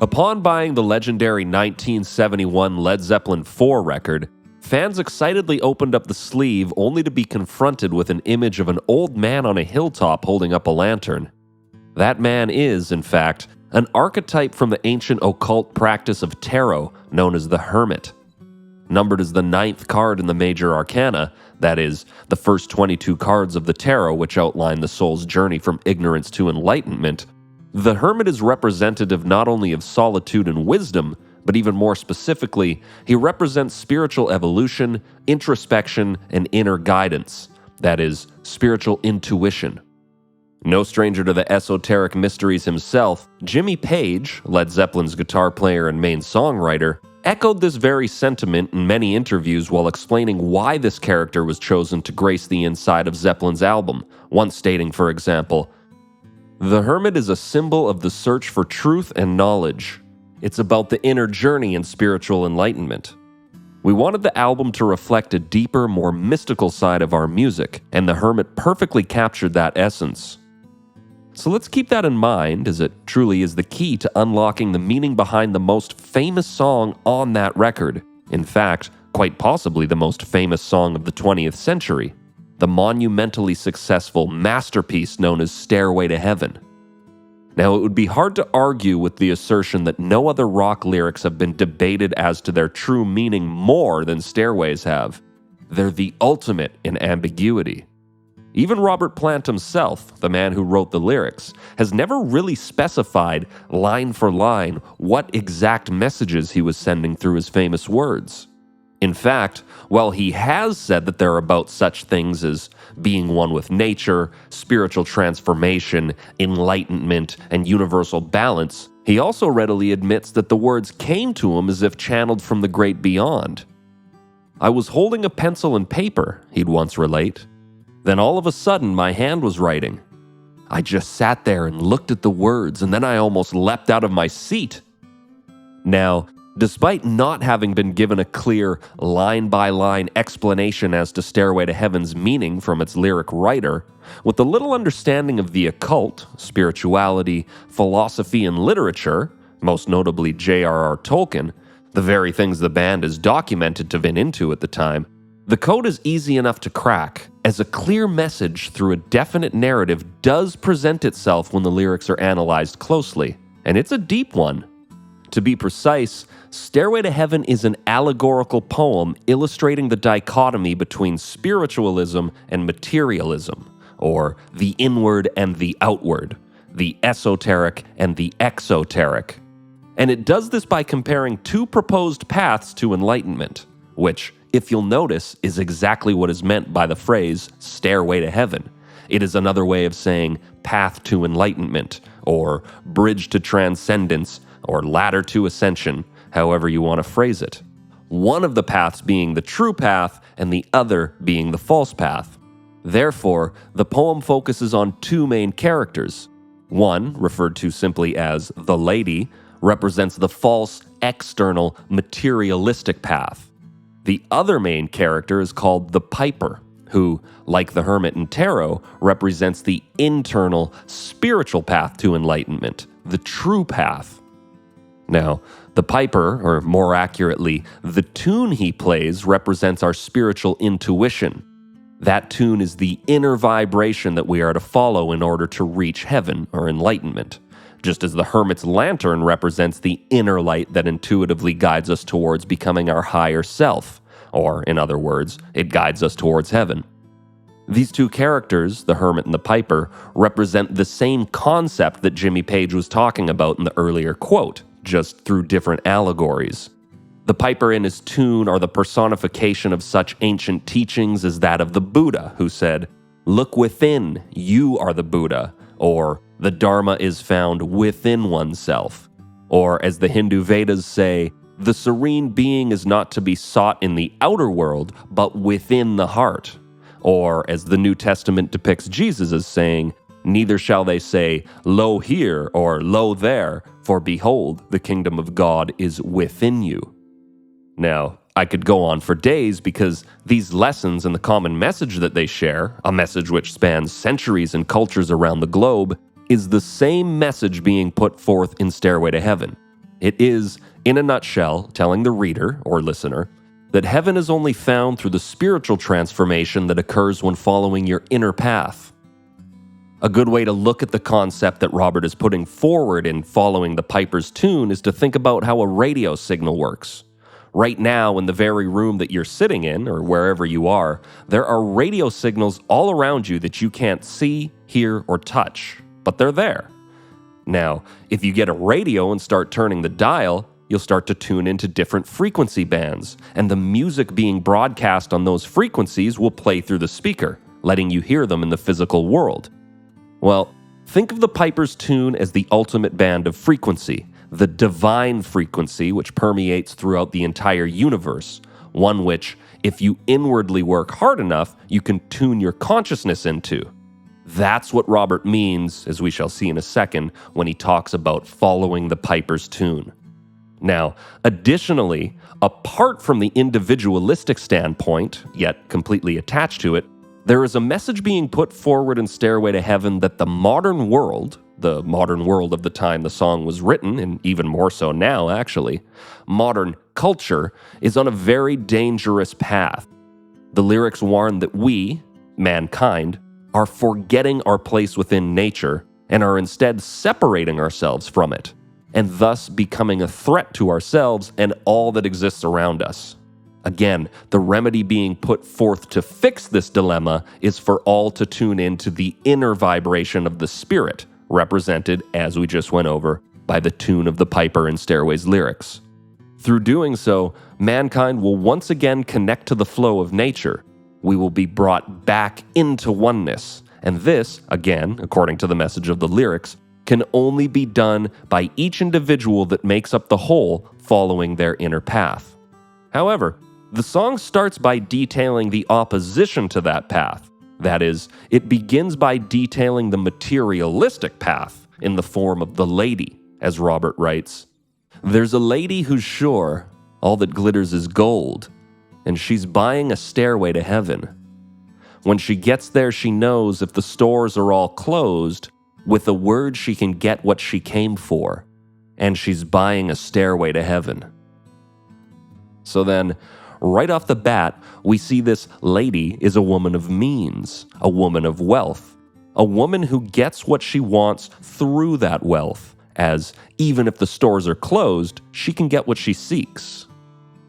Upon buying the legendary 1971 Led Zeppelin IV record, fans excitedly opened up the sleeve only to be confronted with an image of an old man on a hilltop holding up a lantern. That man is, in fact, an archetype from the ancient occult practice of tarot known as the hermit. Numbered as the 9th card in the major arcana, that is, the first 22 cards of the tarot which outline the soul's journey from ignorance to enlightenment, the hermit is representative not only of solitude and wisdom, but even more specifically, he represents spiritual evolution, introspection, and inner guidance, that is, spiritual intuition. No stranger to the esoteric mysteries himself, Jimmy Page, Led Zeppelin's guitar player and main songwriter, echoed this very sentiment in many interviews while explaining why this character was chosen to grace the inside of Zeppelin's album, once stating, for example, "The hermit is a symbol of the search for truth and knowledge. It's about the inner journey and spiritual enlightenment. We wanted the album to reflect a deeper, more mystical side of our music, and the hermit perfectly captured that essence." So let's keep that in mind, as it truly is the key to unlocking the meaning behind the most famous song on that record. In fact, quite possibly the most famous song of the 20th century, the monumentally successful masterpiece known as Stairway to Heaven. Now, it would be hard to argue with the assertion that no other rock lyrics have been debated as to their true meaning more than Stairways have. They're the ultimate in ambiguity. Even Robert Plant himself, the man who wrote the lyrics, has never really specified, line for line, what exact messages he was sending through his famous words. In fact, while he has said that they're about such things as being one with nature, spiritual transformation, enlightenment, and universal balance, he also readily admits that the words came to him as if channeled from the great beyond. "I was holding a pencil and paper," he'd once relate. "Then all of a sudden my hand was writing. I just sat there and looked at the words, and then I almost leapt out of my seat." Now, despite not having been given a clear, line-by-line explanation as to Stairway to Heaven's meaning from its lyric writer, with a little understanding of the occult, spirituality, philosophy, and literature, most notably J.R.R. Tolkien, the very things the band is documented to have been into at the time, the code is easy enough to crack, as a clear message through a definite narrative does present itself when the lyrics are analyzed closely, and it's a deep one. To be precise, Stairway to Heaven is an allegorical poem illustrating the dichotomy between spiritualism and materialism, or the inward and the outward, the esoteric and the exoteric. And it does this by comparing two proposed paths to enlightenment, which, if you'll notice, is exactly what is meant by the phrase Stairway to Heaven. It is another way of saying path to enlightenment, or bridge to transcendence, or ladder to ascension, however you want to phrase it. One of the paths being the true path, and the other being the false path. Therefore, the poem focuses on two main characters. One, referred to simply as the lady, represents the false, external, materialistic path. The other main character is called the piper, who, like the hermit in tarot, represents the internal, spiritual path to enlightenment, the true path. Now, the piper, or more accurately, the tune he plays, represents our spiritual intuition. That tune is the inner vibration that we are to follow in order to reach heaven or enlightenment, just as the hermit's lantern represents the inner light that intuitively guides us towards becoming our higher self, or, in other words, it guides us towards heaven. These two characters, the hermit and the piper, represent the same concept that Jimmy Page was talking about in the earlier quote, just through different allegories. The piper and his tune are the personification of such ancient teachings as that of the Buddha, who said, "Look within, you are the Buddha," or "The Dharma is found within oneself," or as the Hindu Vedas say, "The serene being is not to be sought in the outer world, but within the heart," or as the New Testament depicts Jesus as saying, "Neither shall they say, 'Lo here,' or 'Lo there,' for behold, the kingdom of God is within you." Now, I could go on for days because these lessons and the common message that they share, a message which spans centuries and cultures around the globe, is the same message being put forth in Stairway to Heaven. It is, in a nutshell, telling the reader or listener that heaven is only found through the spiritual transformation that occurs when following your inner path. A good way to look at the concept that Robert is putting forward in Following the Piper's Tune is to think about how a radio signal works. Right now, in the very room that you're sitting in, or wherever you are, there are radio signals all around you that you can't see, hear, or touch, but they're there. Now, if you get a radio and start turning the dial, you'll start to tune into different frequency bands, and the music being broadcast on those frequencies will play through the speaker, letting you hear them in the physical world. Well, think of the Piper's Tune as the ultimate band of frequency, the divine frequency which permeates throughout the entire universe, one which, if you inwardly work hard enough, you can tune your consciousness into. That's what Robert means, as we shall see in a second, when he talks about following the Piper's Tune. Now, additionally, apart from the individualistic standpoint, yet completely attached to it, there is a message being put forward in Stairway to Heaven that the modern world of the time the song was written, and even more so now actually, modern culture is on a very dangerous path. The lyrics warn that we, mankind, are forgetting our place within nature and are instead separating ourselves from it, and thus becoming a threat to ourselves and all that exists around us. Again, the remedy being put forth to fix this dilemma is for all to tune into the inner vibration of the spirit, represented, as we just went over, by the tune of the piper in Stairway's lyrics. Through doing so, mankind will once again connect to the flow of nature. We will be brought back into oneness, and this, again, according to the message of the lyrics, can only be done by each individual that makes up the whole following their inner path. However, the song starts by detailing the opposition to that path. That is, it begins by detailing the materialistic path in the form of the lady, as Robert writes. There's a lady who's sure all that glitters is gold, and she's buying a stairway to heaven. When she gets there, she knows if the stores are all closed, with a word she can get what she came for, and she's buying a stairway to heaven. So then, right off the bat, we see this lady is a woman of means, a woman of wealth, a woman who gets what she wants through that wealth, as even if the stores are closed, she can get what she seeks.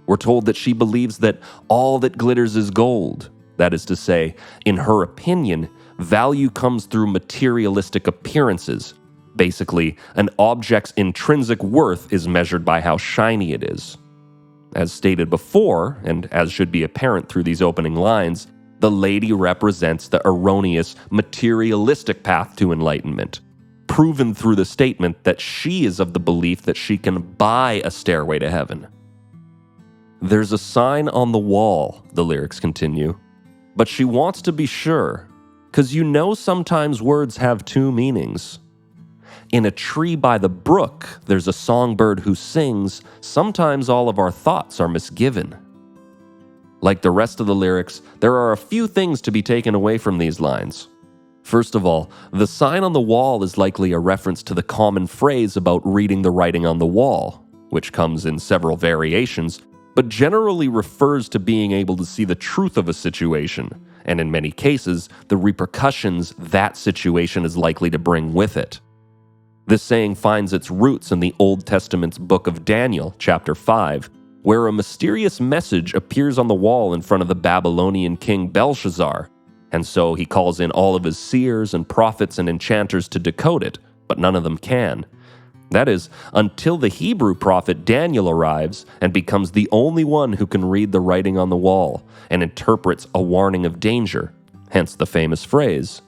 We're told that she believes that all that glitters is gold. That is to say, in her opinion, value comes through materialistic appearances. Basically, an object's intrinsic worth is measured by how shiny it is. As stated before, and as should be apparent through these opening lines, the lady represents the erroneous materialistic path to enlightenment, proven through the statement that she is of the belief that she can buy a stairway to heaven. There's a sign on the wall, the lyrics continue, but she wants to be sure, 'cause you know sometimes words have two meanings. In a tree by the brook, there's a songbird who sings, sometimes all of our thoughts are misgiven. Like the rest of the lyrics, there are a few things to be taken away from these lines. First of all, the sign on the wall is likely a reference to the common phrase about reading the writing on the wall, which comes in several variations, but generally refers to being able to see the truth of a situation, and in many cases, the repercussions that situation is likely to bring with it. This saying finds its roots in the Old Testament's book of Daniel, chapter 5, where a mysterious message appears on the wall in front of the Babylonian king Belshazzar, and so he calls in all of his seers and prophets and enchanters to decode it, but none of them can. That is, until the Hebrew prophet Daniel arrives and becomes the only one who can read the writing on the wall and interprets a warning of danger, hence the famous phrase.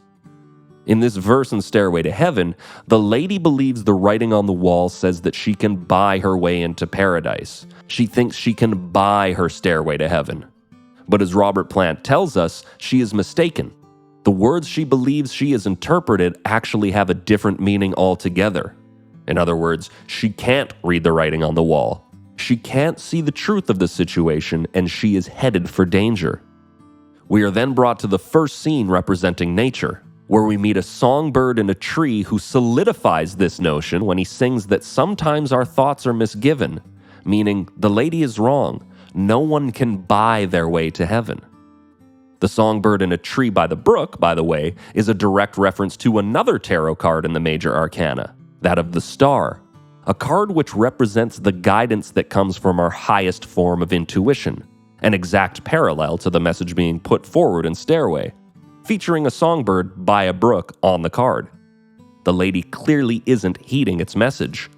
In this verse in Stairway to Heaven, the lady believes the writing on the wall says that she can buy her way into paradise. She thinks she can buy her stairway to heaven. But as Robert Plant tells us, she is mistaken. The words she believes she has interpreted actually have a different meaning altogether. In other words, she can't read the writing on the wall. She can't see the truth of the situation, and she is headed for danger. We are then brought to the first scene representing nature. where we meet a songbird in a tree who solidifies this notion when he sings that sometimes our thoughts are misgiven, meaning the lady is wrong. No one can buy their way to heaven. The songbird in a tree by the brook, by the way, is a direct reference to another tarot card in the major arcana, that of the star, a card which represents the guidance that comes from our highest form of intuition, an exact parallel to the message being put forward in Stairway, featuring a songbird by a brook on the card. The lady clearly isn't heeding its message.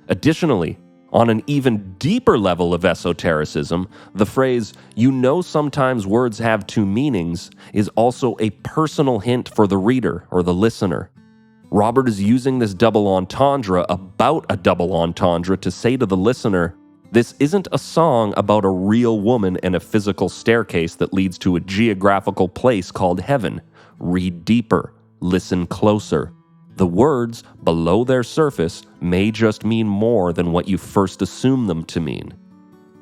Additionally, on an even deeper level of esotericism, the phrase, "you know sometimes words have two meanings," is also a personal hint for the reader or the listener. Robert is using this double entendre about a double entendre to say to the listener, this isn't a song about a real woman and a physical staircase that leads to a geographical place called heaven. Read deeper, listen closer. The words below their surface may just mean more than what you first assume them to mean.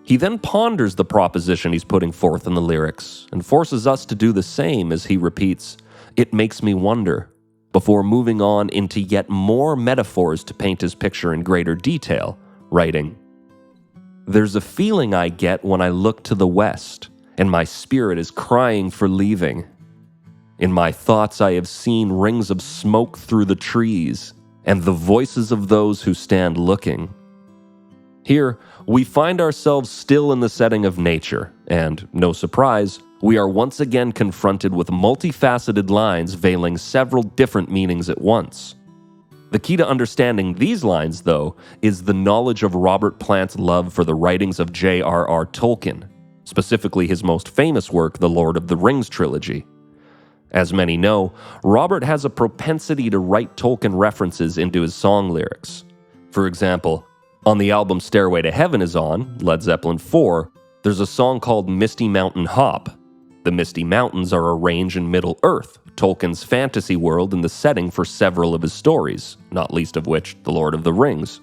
He then ponders the proposition he's putting forth in the lyrics and forces us to do the same as he repeats, "It makes me wonder," before moving on into yet more metaphors to paint his picture in greater detail, writing, "There's a feeling I get when I look to the west, and my spirit is crying for leaving. In my thoughts I have seen rings of smoke through the trees, and the voices of those who stand looking." Here, we find ourselves still in the setting of nature, and, no surprise, we are once again confronted with multifaceted lines veiling several different meanings at once. The key to understanding these lines, though, is the knowledge of Robert Plant's love for the writings of J.R.R. Tolkien, specifically his most famous work, the Lord of the Rings trilogy. As many know, Robert has a propensity to write Tolkien references into his song lyrics. For example, on the album Stairway to Heaven is on, Led Zeppelin IV, there's a song called Misty Mountain Hop. The Misty Mountains are a range in Middle-earth, Tolkien's fantasy world and the setting for several of his stories, not least of which The Lord of the Rings.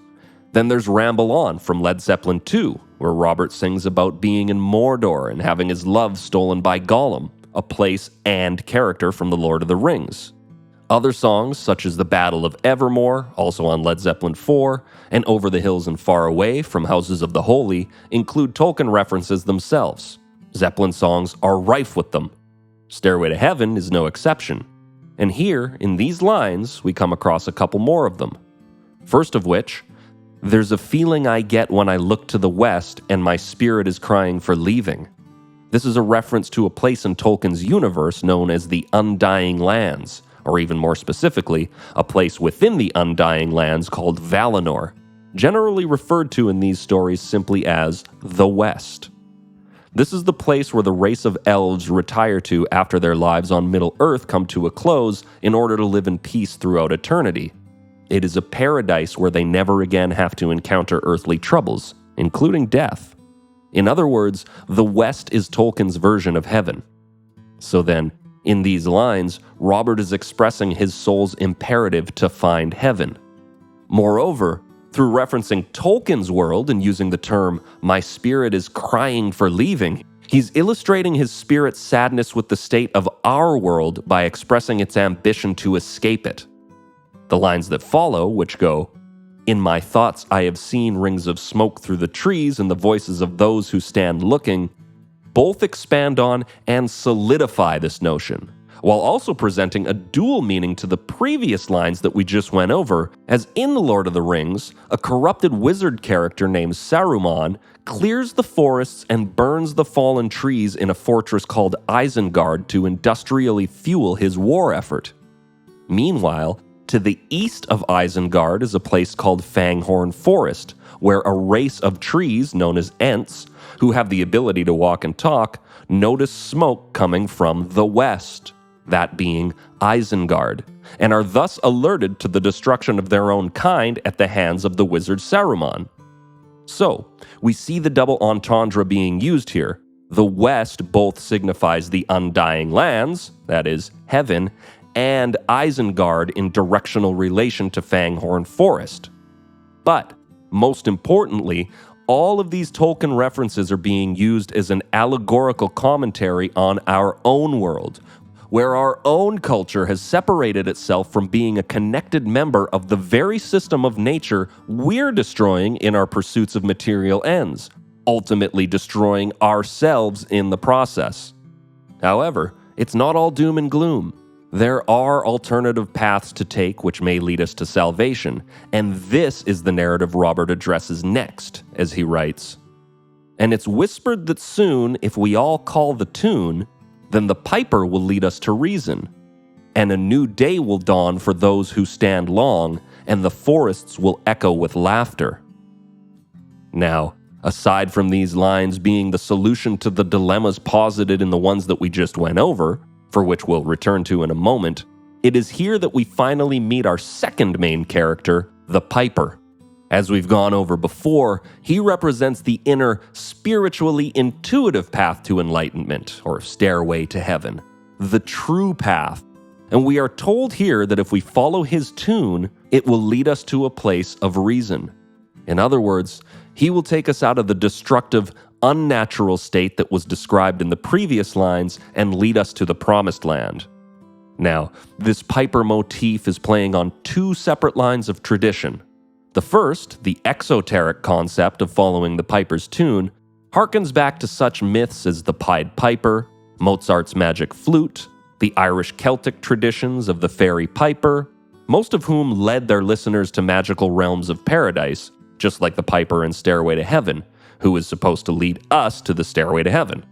Then there's Ramble On from Led Zeppelin II, where Robert sings about being in Mordor and having his love stolen by Gollum, a place and character from The Lord of the Rings. Other songs, such as The Battle of Evermore, also on Led Zeppelin IV, and Over the Hills and Far Away from Houses of the Holy, include Tolkien references themselves. Zeppelin songs are rife with them. Stairway to Heaven is no exception. And here, in these lines, we come across a couple more of them. First of which, "There's a feeling I get when I look to the west and my spirit is crying for leaving." This is a reference to a place in Tolkien's universe known as the Undying Lands, or even more specifically, a place within the Undying Lands called Valinor, generally referred to in these stories simply as the West. This is the place where the race of elves retire to after their lives on Middle-earth come to a close in order to live in peace throughout eternity. It is a paradise where they never again have to encounter earthly troubles, including death. In other words, the West is Tolkien's version of heaven. So then, in these lines, Robert is expressing his soul's imperative to find heaven. Moreover, through referencing Tolkien's world and using the term, "my spirit is crying for leaving," he's illustrating his spirit's sadness with the state of our world by expressing its ambition to escape it. The lines that follow, which go, "In my thoughts I have seen rings of smoke through the trees and the voices of those who stand looking," both expand on and solidify this notion, while also presenting a dual meaning to the previous lines that we just went over, as in The Lord of the Rings, a corrupted wizard character named Saruman clears the forests and burns the fallen trees in a fortress called Isengard to industrially fuel his war effort. Meanwhile, to the east of Isengard is a place called Fanghorn Forest, where a race of trees known as Ents, who have the ability to walk and talk, notice smoke coming from the west, that being Isengard, and are thus alerted to the destruction of their own kind at the hands of the wizard Saruman. So, we see the double entendre being used here. The west both signifies the Undying Lands, that is, heaven, and Isengard in directional relation to Fanghorn Forest. But, most importantly, all of these Tolkien references are being used as an allegorical commentary on our own world, where our own culture has separated itself from being a connected member of the very system of nature we're destroying in our pursuits of material ends, ultimately destroying ourselves in the process. However, it's not all doom and gloom. There are alternative paths to take which may lead us to salvation, and this is the narrative Robert addresses next, as he writes, "And it's whispered that soon, if we all call the tune, then the piper will lead us to reason, and a new day will dawn for those who stand long, and the forests will echo with laughter." Now, aside from these lines being the solution to the dilemmas posited in the ones that we just went over, for which we'll return to in a moment, it is here that we finally meet our second main character, the piper. As we've gone over before, he represents the inner, spiritually intuitive path to enlightenment, or stairway to heaven, the true path. And we are told here that if we follow his tune, it will lead us to a place of reason. In other words, he will take us out of the destructive, unnatural state that was described in the previous lines and lead us to the promised land. Now, this piper motif is playing on two separate lines of tradition. The first, the exoteric concept of following the piper's tune, harkens back to such myths as the Pied Piper, Mozart's magic flute, the Irish Celtic traditions of the fairy piper, most of whom led their listeners to magical realms of paradise, just like the piper in Stairway to Heaven, who is supposed to lead us to the stairway to heaven.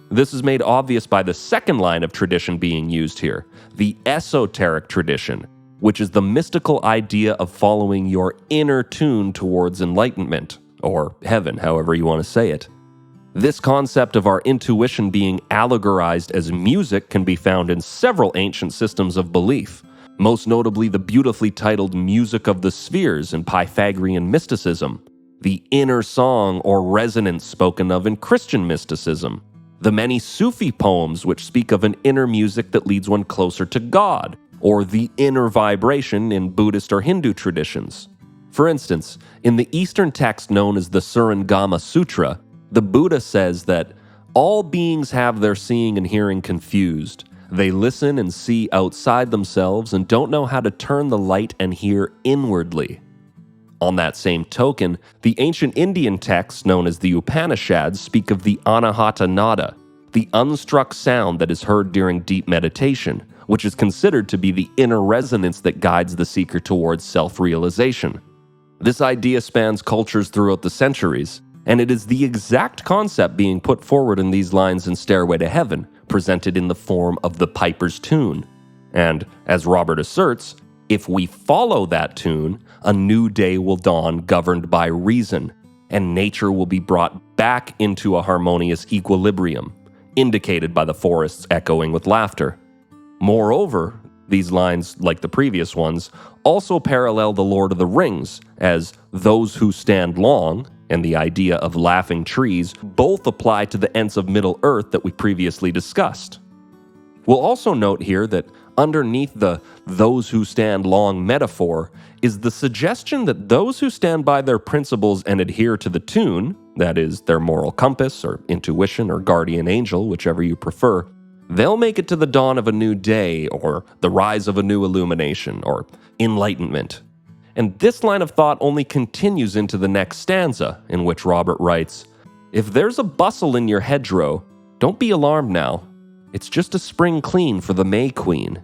This is made obvious by the second line of tradition being used here, the esoteric tradition, which is the mystical idea of following your inner tune towards enlightenment, or heaven, however you want to say it. This concept of our intuition being allegorized as music can be found in several ancient systems of belief, most notably the beautifully titled Music of the Spheres in Pythagorean mysticism, the inner song or resonance spoken of in Christian mysticism, the many Sufi poems which speak of an inner music that leads one closer to God, or the inner vibration in Buddhist or Hindu traditions. For instance, in the Eastern text known as the Surangama Sutra, the Buddha says that all beings have their seeing and hearing confused. They listen and see outside themselves and don't know how to turn the light and hear inwardly. On that same token, the ancient Indian texts known as the Upanishads speak of the anahata nada, the unstruck sound that is heard during deep meditation, which is considered to be the inner resonance that guides the seeker towards self-realization. This idea spans cultures throughout the centuries, and it is the exact concept being put forward in these lines in Stairway to Heaven, presented in the form of the piper's tune. And, as Robert asserts, if we follow that tune, a new day will dawn governed by reason, and nature will be brought back into a harmonious equilibrium, indicated by the forests echoing with laughter. Moreover, these lines, like the previous ones, also parallel the Lord of the Rings, as those who stand long, and the idea of laughing trees both apply to the Ents of Middle-earth that we previously discussed. We'll also note here that underneath the "those who stand long" metaphor is the suggestion that those who stand by their principles and adhere to the tune, that is, their moral compass or intuition or guardian angel, whichever you prefer, they'll make it to the dawn of a new day or the rise of a new illumination or enlightenment. And this line of thought only continues into the next stanza, in which Robert writes, "If there's a bustle in your hedgerow, don't be alarmed now. It's just a spring clean for the May Queen."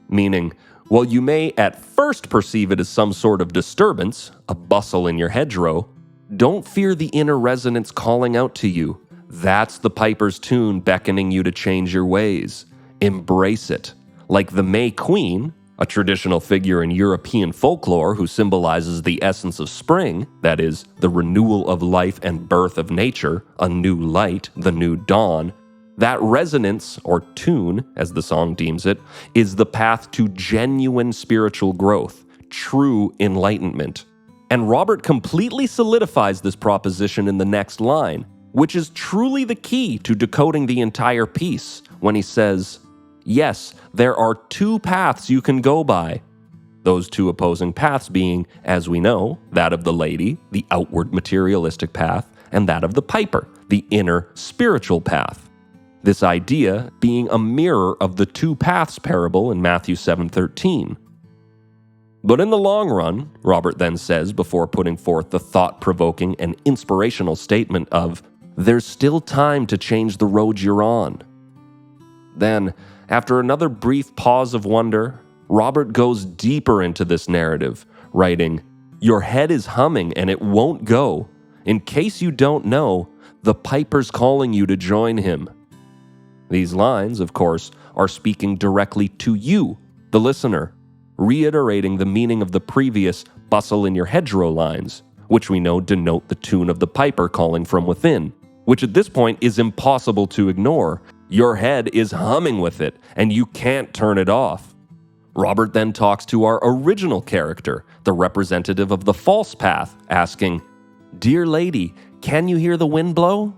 Meaning, while you may at first perceive it as some sort of disturbance, a bustle in your hedgerow, don't fear the inner resonance calling out to you. That's the piper's tune beckoning you to change your ways. Embrace it. Like the May Queen, a traditional figure in European folklore who symbolizes the essence of spring, that is, the renewal of life and birth of nature, a new light, the new dawn, that resonance, or tune, as the song deems it, is the path to genuine spiritual growth, true enlightenment. And Robert completely solidifies this proposition in the next line, which is truly the key to decoding the entire piece, when he says, "Yes, there are two paths you can go by." Those two opposing paths being, as we know, that of the lady, the outward materialistic path, and that of the piper, the inner spiritual path. This idea being a mirror of the two paths parable in Matthew 7:13. But in the long run, Robert then says before putting forth the thought-provoking and inspirational statement of, "There's still time to change the road you're on." Then, after another brief pause of wonder, Robert goes deeper into this narrative, writing, "Your head is humming and it won't go. In case you don't know, the piper's calling you to join him." These lines, of course, are speaking directly to you, the listener, reiterating the meaning of the previous "bustle in your hedgerow" lines, which we know denote the tune of the piper calling from within, which at this point is impossible to ignore. Your head is humming with it, and you can't turn it off. Robert then talks to our original character, the representative of the false path, asking, "Dear lady, can you hear the wind blow?"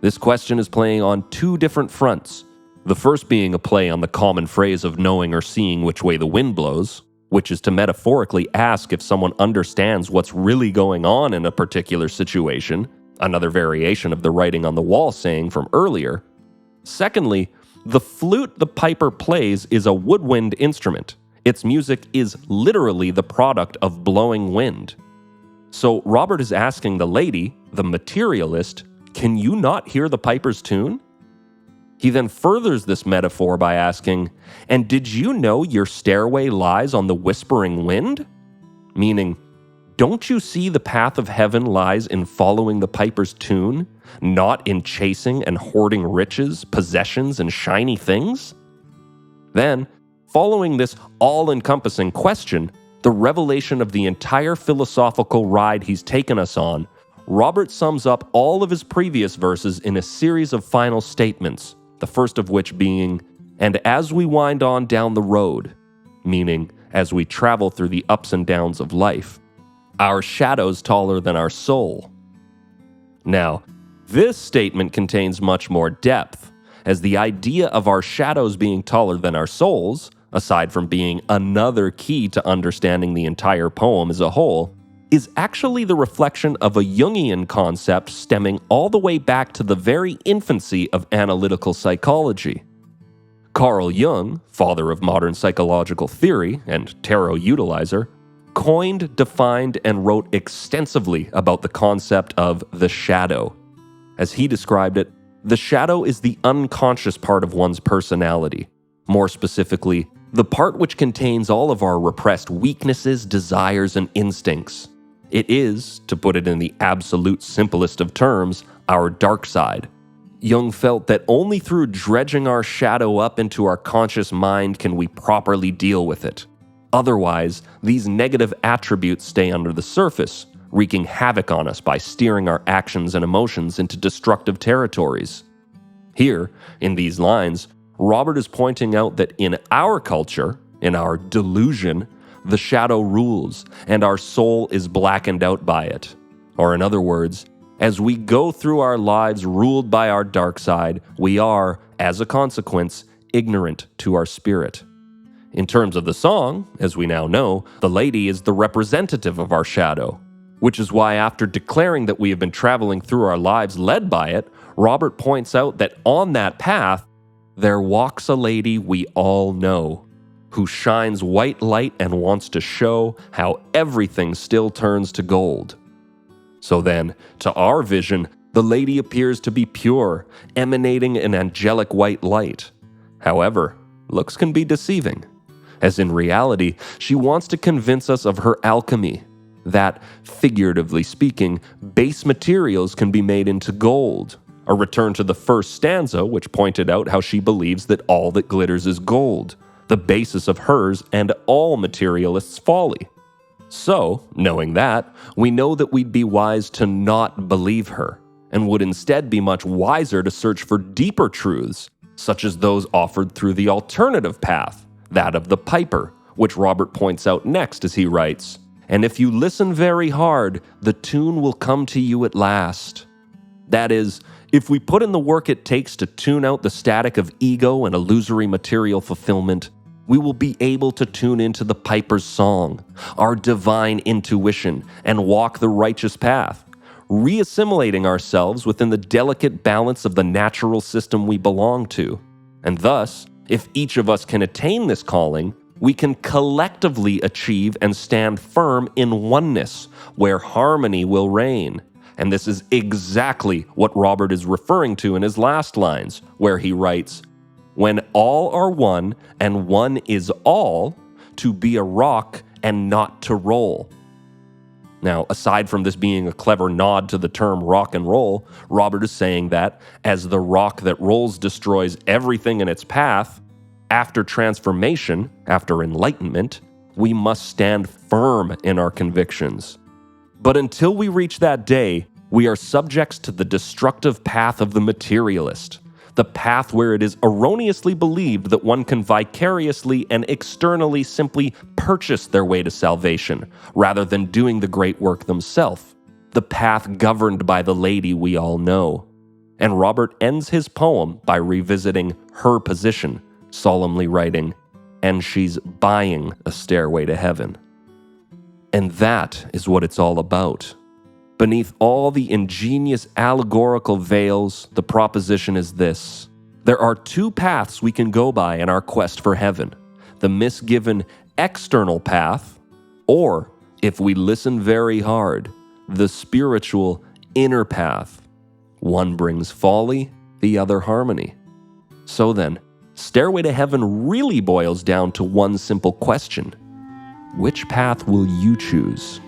This question is playing on two different fronts. The first being a play on the common phrase of knowing or seeing which way the wind blows, which is to metaphorically ask if someone understands what's really going on in a particular situation, another variation of the writing on the wall saying from earlier. Secondly, the flute the piper plays is a woodwind instrument. Its music is literally the product of blowing wind. So Robert is asking the lady, the materialist, "Can you not hear the piper's tune?" He then furthers this metaphor by asking, "And did you know your stairway lies on the whispering wind?" Meaning, don't you see the path of heaven lies in following the piper's tune, not in chasing and hoarding riches, possessions, and shiny things? Then, following this all-encompassing question, the revelation of the entire philosophical ride he's taken us on, Robert sums up all of his previous verses in a series of final statements, the first of which being, "And as we wind on down the road," meaning as we travel through the ups and downs of life, "our shadow's taller than our soul." Now, this statement contains much more depth, as the idea of our shadows being taller than our souls, aside from being another key to understanding the entire poem as a whole, is actually the reflection of a Jungian concept stemming all the way back to the very infancy of analytical psychology. Carl Jung, father of modern psychological theory and tarot utilizer, coined, defined, and wrote extensively about the concept of the shadow. As he described it, the shadow is the unconscious part of one's personality. More specifically, the part which contains all of our repressed weaknesses, desires, and instincts. It is, to put it in the absolute simplest of terms, our dark side. Jung felt that only through dredging our shadow up into our conscious mind can we properly deal with it. Otherwise, these negative attributes stay under the surface, wreaking havoc on us by steering our actions and emotions into destructive territories. Here, in these lines, Robert is pointing out that in our culture, in our delusion, the shadow rules, and our soul is blackened out by it. Or in other words, as we go through our lives ruled by our dark side, we are, as a consequence, ignorant to our spirit. In terms of the song, as we now know, the lady is the representative of our shadow, which is why after declaring that we have been traveling through our lives led by it, Robert points out that on that path, there walks a lady we all know, who shines white light and wants to show how everything still turns to gold. So then, to our vision, the lady appears to be pure, emanating an angelic white light. However, looks can be deceiving, as in reality, she wants to convince us of her alchemy, that, figuratively speaking, base materials can be made into gold. A return to the first stanza, which pointed out how she believes that all that glitters is gold, the basis of hers and all materialists' folly. So, knowing that, we know that we'd be wise to not believe her, and would instead be much wiser to search for deeper truths, such as those offered through the alternative path, that of the piper, which Robert points out next as he writes, "And if you listen very hard, the tune will come to you at last." That is, if we put in the work it takes to tune out the static of ego and illusory material fulfillment, we will be able to tune into the piper's song, our divine intuition, and walk the righteous path, reassimilating ourselves within the delicate balance of the natural system we belong to. And thus, if each of us can attain this calling, we can collectively achieve and stand firm in oneness, where harmony will reign. And this is exactly what Robert is referring to in his last lines, where he writes, "When all are one, and one is all, to be a rock and not to roll." Now, aside from this being a clever nod to the term rock and roll, Robert is saying that, as the rock that rolls destroys everything in its path, after transformation, after enlightenment, we must stand firm in our convictions. But until we reach that day, we are subjects to the destructive path of the materialist, the path where it is erroneously believed that one can vicariously and externally simply purchase their way to salvation, rather than doing the great work themselves, the path governed by the lady we all know. And Robert ends his poem by revisiting her position, solemnly writing, "And she's buying a stairway to heaven." And that is what it's all about. Beneath all the ingenious allegorical veils, the proposition is this: there are two paths we can go by in our quest for heaven: the misgiven external path, or, if we listen very hard, the spiritual inner path. One brings folly, the other harmony. So then, Stairway to Heaven really boils down to one simple question: which path will you choose?